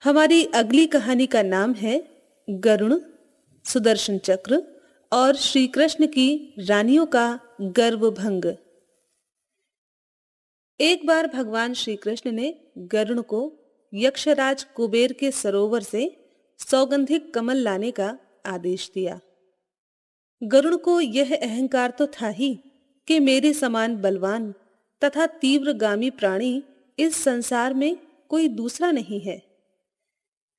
हमारी अगली कहानी का नाम है गरुण, सुदर्शन चक्र और श्री कृष्ण की रानियों का गर्व भंग। एक बार भगवान श्री कृष्ण ने गरुण को यक्षराज कुबेर के सरोवर से सौगंधिक कमल लाने का आदेश दिया। गरुण को यह अहंकार तो था ही कि मेरे समान बलवान तथा तीव्रगामी प्राणी इस संसार में कोई दूसरा नहीं है।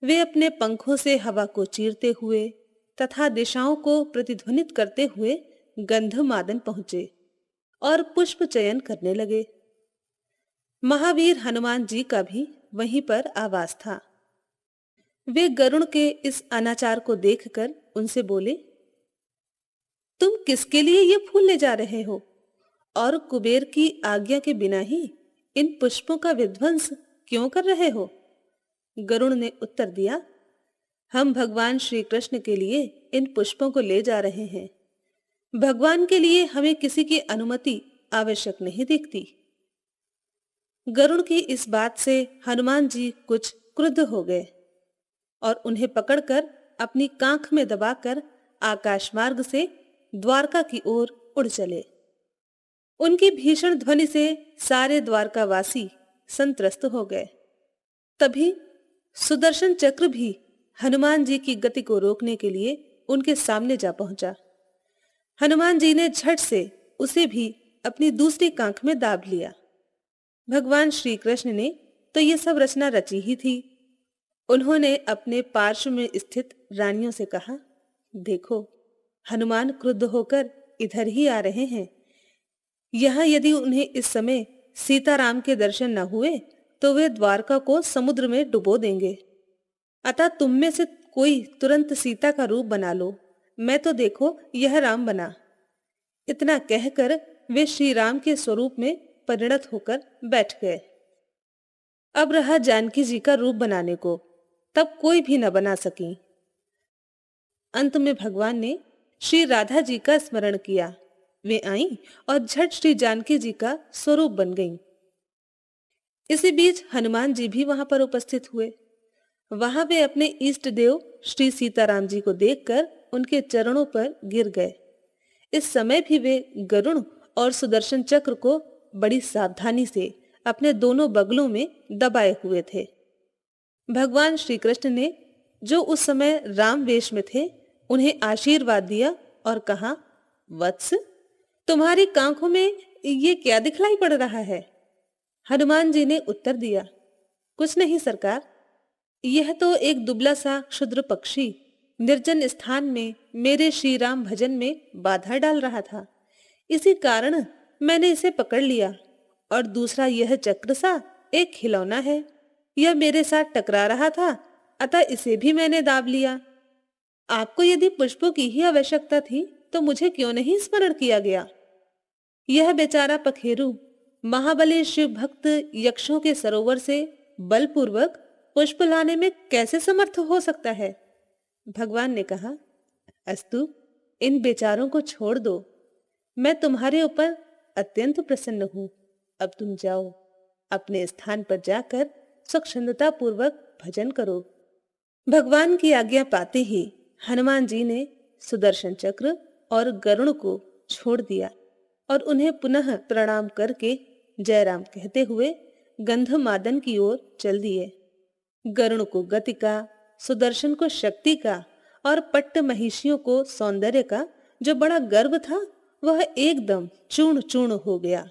वे अपने पंखों से हवा को चीरते हुए तथा दिशाओं को प्रतिध्वनित करते हुए गंधमादन पहुंचे और पुष्प चयन करने लगे। महावीर हनुमान जी का भी वहीं पर आवास था। वे गरुण के इस अनाचार को देखकर उनसे बोले, तुम किसके लिए ये फूल ले जा रहे हो और कुबेर की आज्ञा के बिना ही इन पुष्पों का विध्वंस क्यों कर रहे हो? गरुण ने उत्तर दिया, हम भगवान श्री कृष्ण के लिए इन पुष्पों को ले जा रहे हैं। भगवान के लिए हमें किसी की अनुमति आवश्यक नहीं दिखती। गरुण की इस बात से हनुमान जी कुछ क्रुद्ध हो गए और उन्हें पकड़कर अपनी कांख में दबाकर आकाश मार्ग से द्वारका की ओर उड़ चले। उनकी भीषण ध्वनि से सारे द्वारकावासी संत्रस्त हो गए। तभी सुदर्शन चक्र भी हनुमान जी की गति को रोकने के लिए उनके सामने जा पहुंचा। हनुमान जी ने झट से उसे भी अपनी दूसरी कांख में दाब लिया। भगवान श्री कृष्ण ने तो ये सब रचना रची ही थी। उन्होंने अपने पार्श्व में स्थित रानियों से कहा, देखो, हनुमान क्रुद्ध होकर इधर ही आ रहे हैं। यहाँ यदि उन्हें इस समय सीताराम के दर्शन न हुए तो वे द्वारका को समुद्र में डुबो देंगे। अतः तुम में से कोई तुरंत सीता का रूप बना लो। मैं तो देखो यह राम बना। इतना कहकर वे श्री राम के स्वरूप में परिणत होकर बैठ गए। अब रहा जानकी जी का रूप बनाने को, तब कोई भी न बना सकी। अंत में भगवान ने श्री राधा जी का स्मरण किया। वे आईं और झट श्री जानकी जी का स्वरूप बन गईं। इसी बीच हनुमान जी भी वहां पर उपस्थित हुए। वहां वे अपने इष्ट देव श्री सीताराम जी को देखकर उनके चरणों पर गिर गए। इस समय भी वे गरुण और सुदर्शन चक्र को बड़ी सावधानी से अपने दोनों बगलों में दबाए हुए थे। भगवान श्री कृष्ण ने, जो उस समय राम वेश में थे, उन्हें आशीर्वाद दिया और कहा, वत्स, तुम्हारी कांखों में ये क्या दिखलाई पड़ रहा है? हनुमान जी ने उत्तर दिया, कुछ नहीं सरकार, यह तो एक दुबला सा क्षुद्र पक्षी निर्जन स्थान में मेरे श्री राम भजन में बाधा डाल रहा था। इसी कारण मैंने इसे पकड़ लिया। और दूसरा यह चक्र सा एक खिलौना है, यह मेरे साथ टकरा रहा था, अतः इसे भी मैंने दाब लिया। आपको यदि पुष्पों की ही आवश्यकता थी तो मुझे क्यों नहीं स्मरण किया गया? यह बेचारा पखेरु महाबली शिव भक्त यक्षों के सरोवर से बलपूर्वक पुष्प लाने में कैसे समर्थ हो सकता है? भगवान ने कहा, अस्तु, इन बेचारों को छोड़ दो। मैं तुम्हारे ऊपर अत्यंत प्रसन्न हूं। अब तुम जाओ, अपने स्थान पर जाकर स्वच्छंदता पूर्वक भजन करो। भगवान की आज्ञा पाते ही हनुमान जी ने सुदर्शन चक्र और गरुण को छोड़ दिया और उन्हें पुनः प्रणाम करके जयराम कहते हुए गंधमादन की ओर चल दिए। गरुण को गति का, सुदर्शन को शक्ति का और पट्ट महिषियों को सौंदर्य का जो बड़ा गर्व था, वह एकदम चूर्ण चूर्ण हो गया।